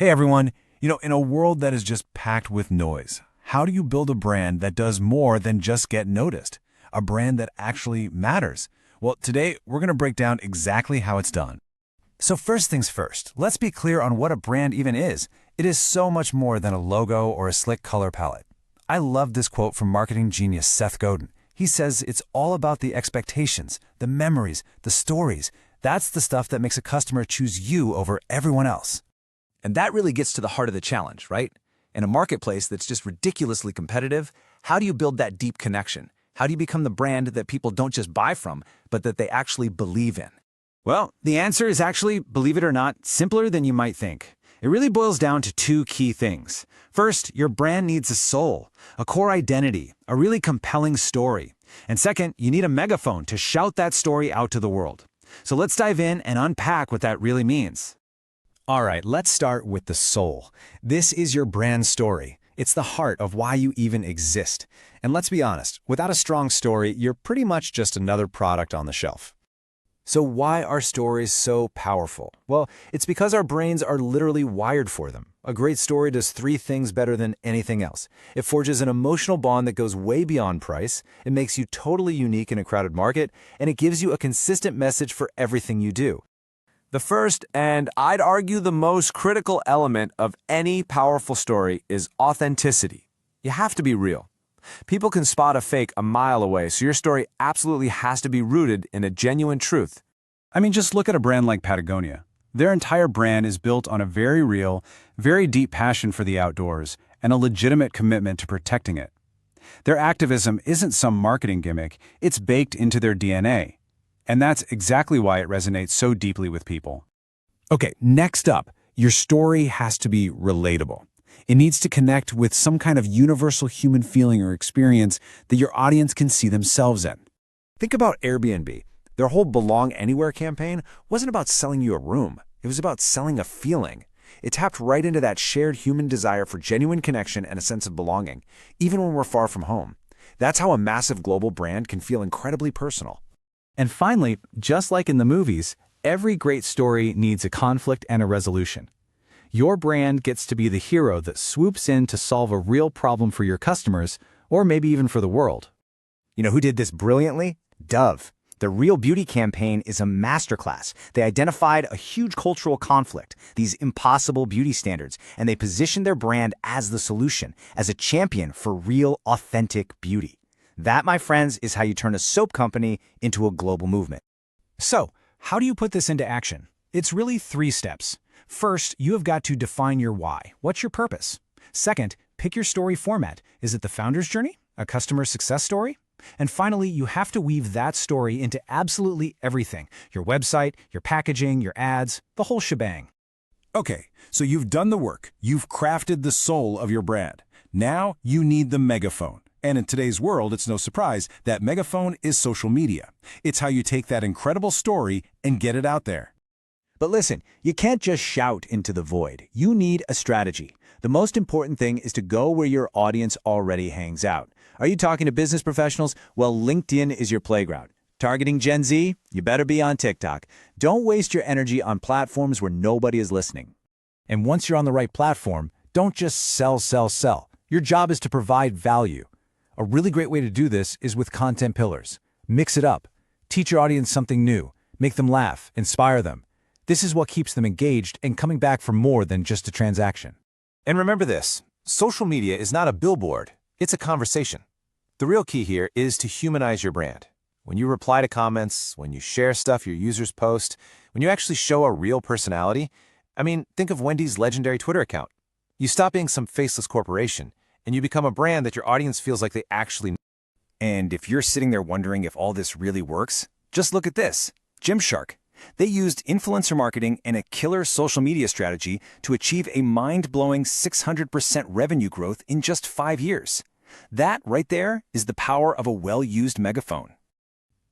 Hey everyone, in a world that is just packed with noise, how do you build a brand that does more than just get noticed? A brand that actually matters? Well, today we're going to break down exactly how it's done. So first things first, let's be clear on what a brand even is. It is so much more than a logo or a slick color palette. I love this quote from marketing genius Seth Godin. He says it's all about the expectations, the memories, the stories. That's the stuff that makes a customer choose you over everyone else. And that really gets to the heart of the challenge, right? In a marketplace that's just ridiculously competitive, how do you build that deep connection? How do you become the brand that people don't just buy from, but that they actually believe in? Well, the answer is actually, believe it or not, simpler than you might think. It really boils down to two key things. First, your brand needs a soul, a core identity, a really compelling story. And second, you need a megaphone to shout that story out to the world. So let's dive in and unpack what that really means. All right, let's start with the soul. This is your brand story. It's the heart of why you even exist. And let's be honest, without a strong story, you're pretty much just another product on the shelf. So why are stories so powerful? Well, it's because our brains are literally wired for them. A great story does three things better than anything else. It forges an emotional bond that goes way beyond price, it makes you totally unique in a crowded market, and it gives you a consistent message for everything you do. The first, and I'd argue the most critical element of any powerful story is authenticity. You have to be real. People can spot a fake a mile away, so your story absolutely has to be rooted in a genuine truth. I mean, just look at a brand like Patagonia. Their entire brand is built on a very real, very deep passion for the outdoors and a legitimate commitment to protecting it. Their activism isn't some marketing gimmick, it's baked into their DNA. And that's exactly why it resonates so deeply with people. Okay, next up, your story has to be relatable. It needs to connect with some kind of universal human feeling or experience that your audience can see themselves in. Think about Airbnb. Their whole Belong Anywhere campaign wasn't about selling you a room. It was about selling a feeling. It tapped right into that shared human desire for genuine connection and a sense of belonging, even when we're far from home. That's how a massive global brand can feel incredibly personal. And finally, just like in the movies, every great story needs a conflict and a resolution. Your brand gets to be the hero that swoops in to solve a real problem for your customers, or maybe even for the world. You know who did this brilliantly? Dove. The Real Beauty campaign is a masterclass. They identified a huge cultural conflict, these impossible beauty standards, and they positioned their brand as the solution, as a champion for real, authentic beauty. That, my friends, is how you turn a soap company into a global movement. So, how do you put this into action? It's really 3 steps. First, you have got to define your why. What's your purpose? Second, pick your story format. Is it the founder's journey? A customer success story? And finally, you have to weave that story into absolutely everything. Your website, your packaging, your ads, the whole shebang. Okay, so you've done the work. You've crafted the soul of your brand. Now you need the megaphone. And in today's world, it's no surprise that megaphone is social media. It's how you take that incredible story and get it out there. But listen, you can't just shout into the void. You need a strategy. The most important thing is to go where your audience already hangs out. Are you talking to business professionals? Well, LinkedIn is your playground. Targeting Gen Z? You better be on TikTok. Don't waste your energy on platforms where nobody is listening. And once you're on the right platform, don't just sell. Your job is to provide value. A really great way to do this is with content pillars. Mix it up. Teach your audience something new. Make them laugh. Inspire them. This is what keeps them engaged and coming back for more than just a transaction. And remember this, social media is not a billboard, it's a conversation. The real key here is to humanize your brand. When you reply to comments, when you share stuff your users post, when you actually show a real personality, think of Wendy's legendary Twitter account. You stop being some faceless corporation, and you become a brand that your audience feels like they actually know. And if you're sitting there wondering if all this really works, just look at this. Gymshark. They used influencer marketing and a killer social media strategy to achieve a mind-blowing 600% revenue growth in just 5 years. That right there is the power of a well-used megaphone.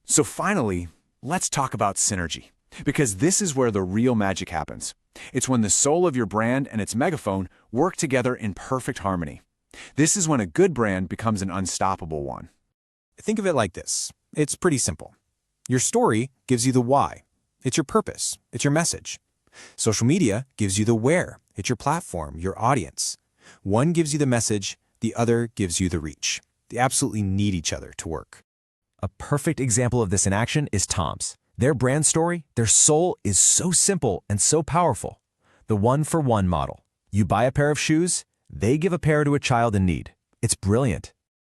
So finally, let's talk about synergy. Because this is where the real magic happens. It's when the soul of your brand and its megaphone work together in perfect harmony. This is when a good brand becomes an unstoppable one. Think of it like this. It's pretty simple. Your story gives you the why. It's your purpose. It's your message. Social media gives you the where. It's your platform, your audience. One gives you the message, the other gives you the reach. They absolutely need each other to work. A perfect example of this in action is Tom's. Their brand story, their soul is so simple and so powerful. The one-for-one model. You buy a pair of shoes, they give a pair to a child in need. It's brilliant.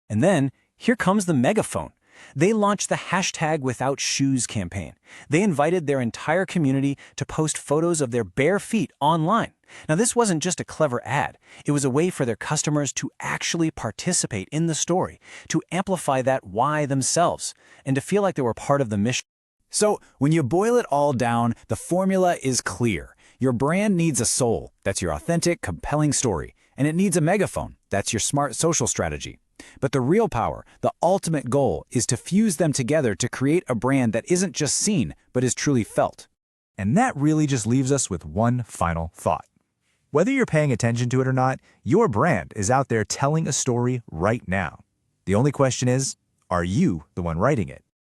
And then, here comes the megaphone. They launched the #WithoutShoes campaign. They invited their entire community to post photos of their bare feet online. Now, this wasn't just a clever ad. It was a way for their customers to actually participate in the story, to amplify that why themselves, and to feel like they were part of the mission. So, when you boil it all down, the formula is clear. Your brand needs a soul. That's your authentic, compelling story. And it needs a megaphone. That's your smart social strategy. But the real power, the ultimate goal, is to fuse them together to create a brand that isn't just seen, but is truly felt. And that really just leaves us with one final thought. Whether you're paying attention to it or not, your brand is out there telling a story right now. The only question is, are you the one writing it?